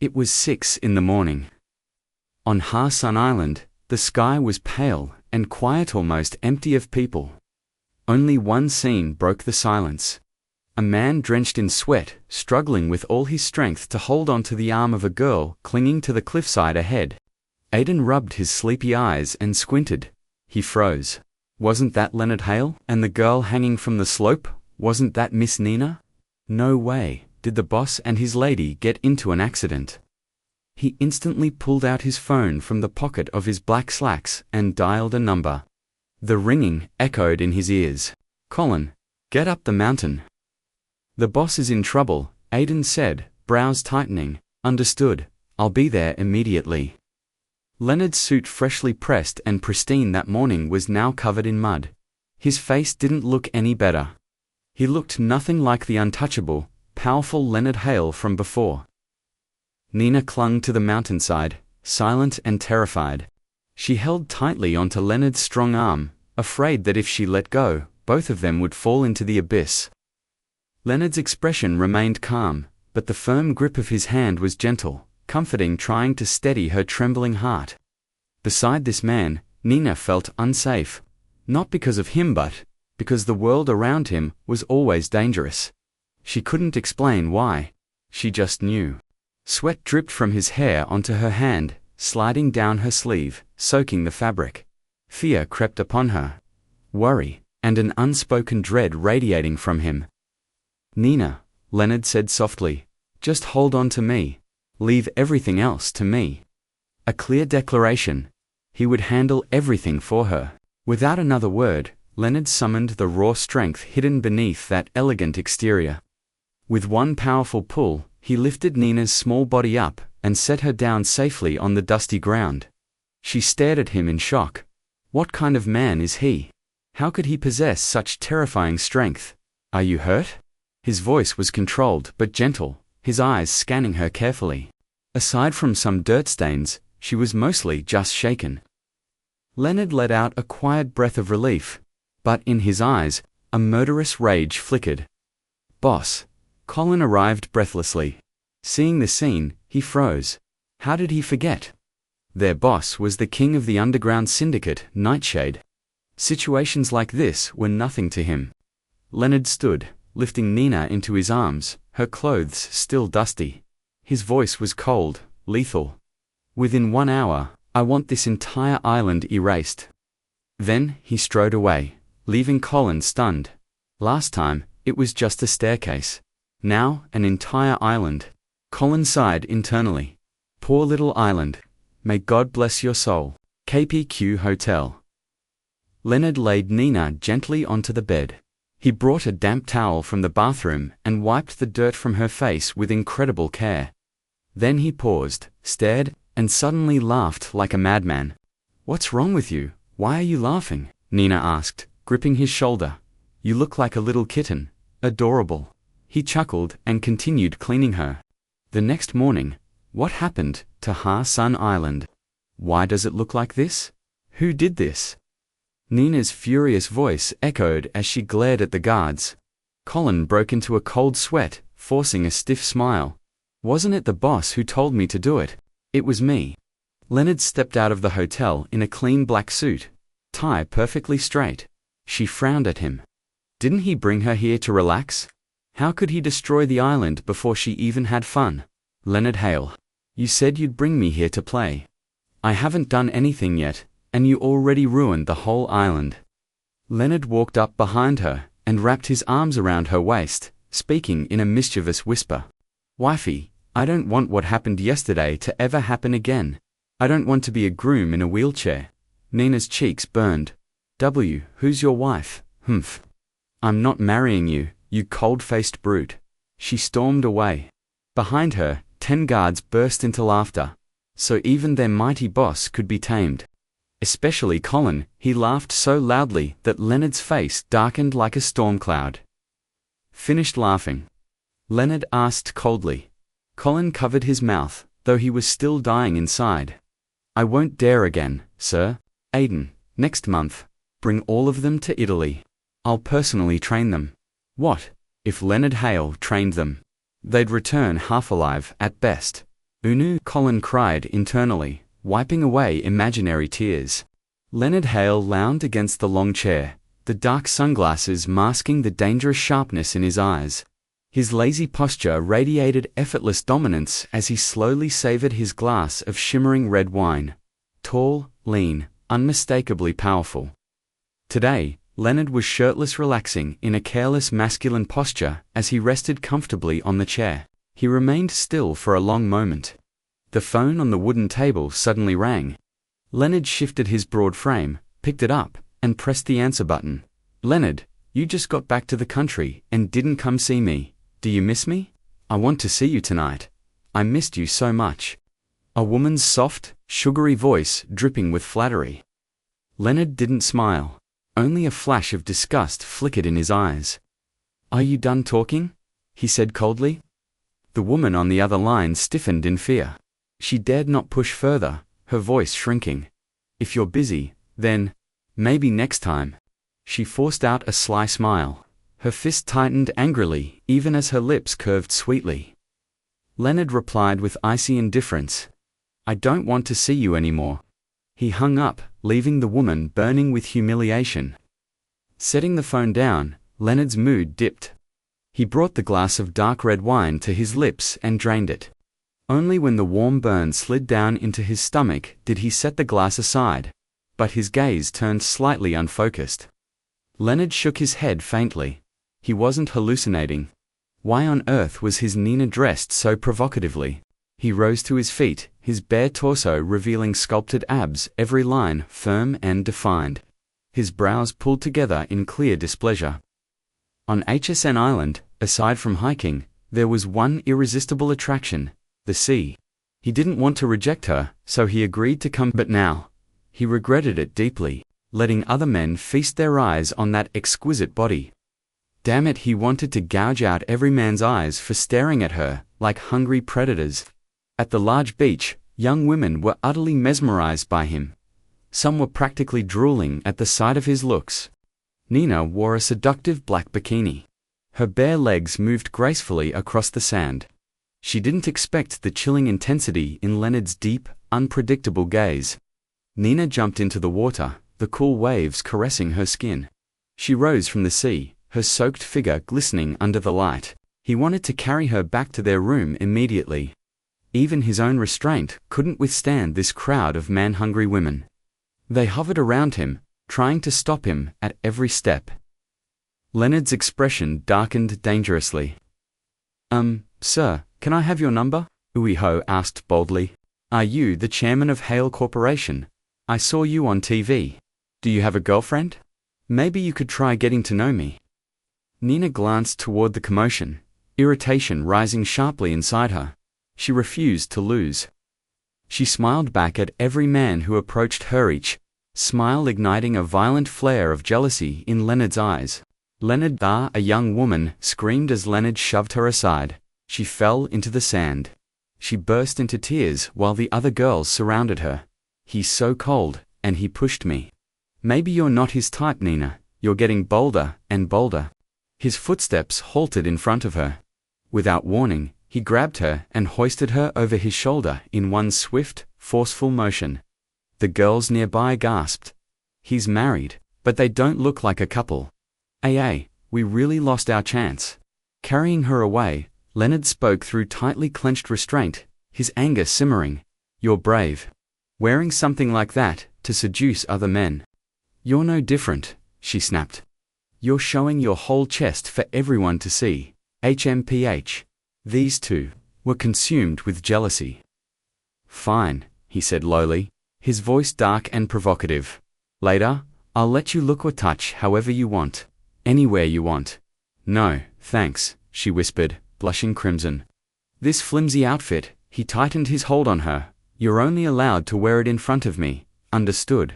It was 6 in the morning. On Ha Sun Island, the sky was pale and quiet, almost empty of people. Only one scene broke the silence. A man drenched in sweat, struggling with all his strength to hold on to the arm of a girl clinging to the cliffside ahead. Aiden rubbed his sleepy eyes and squinted. He froze. Wasn't that Leonard Hale? And the girl hanging from the slope, wasn't that Miss Nina? No way did the boss and his lady get into an accident. He instantly pulled out his phone from the pocket of his black slacks and dialed a number. The ringing echoed in his ears. "Colin, get up the mountain." "The boss is in trouble," Aiden said, brows tightening. "Understood. I'll be there immediately." Leonard's suit, freshly pressed and pristine that morning, was now covered in mud. His face didn't look any better. He looked nothing like the untouchable, powerful Leonard Hale from before. Nina clung to the mountainside, silent and terrified. She held tightly onto Leonard's strong arm, afraid that if she let go, both of them would fall into the abyss. Leonard's expression remained calm, but the firm grip of his hand was gentle, comforting, trying to steady her trembling heart. Beside this man, Nina felt unsafe, not because of him but because the world around him was always dangerous. She couldn't explain why. She just knew. Sweat dripped from his hair onto her hand, sliding down her sleeve, soaking the fabric. Fear crept upon her. Worry, and an unspoken dread radiating from him. "Nina," Leonard said softly, "just hold on to me. Leave everything else to me." A clear declaration. He would handle everything for her. Without another word, Leonard summoned the raw strength hidden beneath that elegant exterior. With one powerful pull, he lifted Nina's small body up and set her down safely on the dusty ground. She stared at him in shock. What kind of man is he? How could he possess such terrifying strength? "Are you hurt?" His voice was controlled but gentle, his eyes scanning her carefully. Aside from some dirt stains, she was mostly just shaken. Leonard let out a quiet breath of relief, but in his eyes, a murderous rage flickered. "Boss." Colin arrived breathlessly. Seeing the scene, he froze. How did he forget? Their boss was the king of the underground syndicate, Nightshade. Situations like this were nothing to him. Leonard stood, lifting Nina into his arms, her clothes still dusty. His voice was cold, lethal. "Within 1 hour, I want this entire island erased." Then he strode away, leaving Colin stunned. Last time, it was just a staircase. Now, an entire island. Colin sighed internally. Poor little island. May God bless your soul. KPQ Hotel. Leonard laid Nina gently onto the bed. He brought a damp towel from the bathroom and wiped the dirt from her face with incredible care. Then he paused, stared, and suddenly laughed like a madman. "What's wrong with you? Why are you laughing?" Nina asked, gripping his shoulder. "You look like a little kitten. Adorable." He chuckled and continued cleaning her. The next morning, what happened to Ha Sun Island? Why does it look like this? Who did this? Nina's furious voice echoed as she glared at the guards. Colin broke into a cold sweat, forcing a stiff smile. "Wasn't it the boss who told me to do it? It was me." Leonard stepped out of the hotel in a clean black suit, tie perfectly straight. She frowned at him. Didn't he bring her here to relax? How could he destroy the island before she even had fun? "Leonard Hale, you said you'd bring me here to play. I haven't done anything yet, and you already ruined the whole island." Leonard walked up behind her and wrapped his arms around her waist, speaking in a mischievous whisper. "Wifey, I don't want what happened yesterday to ever happen again. I don't want to be a groom in a wheelchair." Nina's cheeks burned. Who's your wife? Humph. "I'm not marrying you, you cold-faced brute." She stormed away. Behind her, 10 guards burst into laughter. So even their mighty boss could be tamed. Especially Colin, he laughed so loudly that Leonard's face darkened like a storm cloud. "Finished laughing?" Leonard asked coldly. Colin covered his mouth, though he was still dying inside. "I won't dare again, sir. Aiden, next month, bring all of them to Italy. I'll personally train them." What if Leonard Hale trained them? They'd return half alive at best. Unu, Colin cried internally, wiping away imaginary tears. Leonard Hale lounged against the long chair, the dark sunglasses masking the dangerous sharpness in his eyes. His lazy posture radiated effortless dominance as he slowly savored his glass of shimmering red wine. Tall, lean, unmistakably powerful. Today, Leonard was shirtless, relaxing in a careless masculine posture as he rested comfortably on the chair. He remained still for a long moment. The phone on the wooden table suddenly rang. Leonard shifted his broad frame, picked it up, and pressed the answer button. "Leonard, you just got back to the country and didn't come see me. Do you miss me? I want to see you tonight. I missed you so much." A woman's soft, sugary voice dripping with flattery. Leonard didn't smile. Only a flash of disgust flickered in his eyes. "Are you done talking?" he said coldly. The woman on the other line stiffened in fear. She dared not push further, her voice shrinking. "If you're busy, then maybe next time." She forced out a sly smile. Her fist tightened angrily, even as her lips curved sweetly. Leonard replied with icy indifference. "I don't want to see you anymore." He hung up, leaving the woman burning with humiliation. Setting the phone down, Leonard's mood dipped. He brought the glass of dark red wine to his lips and drained it. Only when the warm burn slid down into his stomach did he set the glass aside, but his gaze turned slightly unfocused. Leonard shook his head faintly. He wasn't hallucinating. Why on earth was his Nina dressed so provocatively? He rose to his feet, his bare torso revealing sculpted abs, every line firm and defined. His brows pulled together in clear displeasure. On HSN Island, aside from hiking, there was one irresistible attraction: the sea. He didn't want to reject her, so he agreed to come, but now he regretted it deeply, letting other men feast their eyes on that exquisite body. Damn it, he wanted to gouge out every man's eyes for staring at her like hungry predators. At the large beach, young women were utterly mesmerized by him. Some were practically drooling at the sight of his looks. Nina wore a seductive black bikini. Her bare legs moved gracefully across the sand. She didn't expect the chilling intensity in Leonard's deep, unpredictable gaze. Nina jumped into the water, the cool waves caressing her skin. She rose from the sea, her soaked figure glistening under the light. He wanted to carry her back to their room immediately. Even his own restraint couldn't withstand this crowd of man-hungry women. They hovered around him, trying to stop him at every step. Leonard's expression darkened dangerously. Sir, can I have your number?" Uiho asked boldly. "Are you the chairman of Hale Corporation? I saw you on TV. Do you have a girlfriend? Maybe you could try getting to know me." Nina glanced toward the commotion, irritation rising sharply inside her. She refused to lose. She smiled back at every man who approached her, each smile igniting a violent flare of jealousy in Leonard's eyes. "Leonard!" A young woman screamed as Leonard shoved her aside. She fell into the sand. She burst into tears while the other girls surrounded her. "He's so cold, and he pushed me." "Maybe you're not his type, Nina. You're getting bolder and bolder." His footsteps halted in front of her. Without warning, he grabbed her and hoisted her over his shoulder in one swift, forceful motion. The girls nearby gasped. "He's married, but they don't look like a couple. We really lost our chance." Carrying her away, Leonard spoke through tightly clenched restraint, his anger simmering. "You're brave. Wearing something like that to seduce other men. You're no different," she snapped. "You're showing your whole chest for everyone to see." HMPH. These two were consumed with jealousy. "Fine," he said lowly, his voice dark and provocative. "Later, I'll let you look or touch however you want. Anywhere you want." "No, thanks," she whispered, blushing crimson. "This flimsy outfit," he tightened his hold on her. "You're only allowed to wear it in front of me, understood?"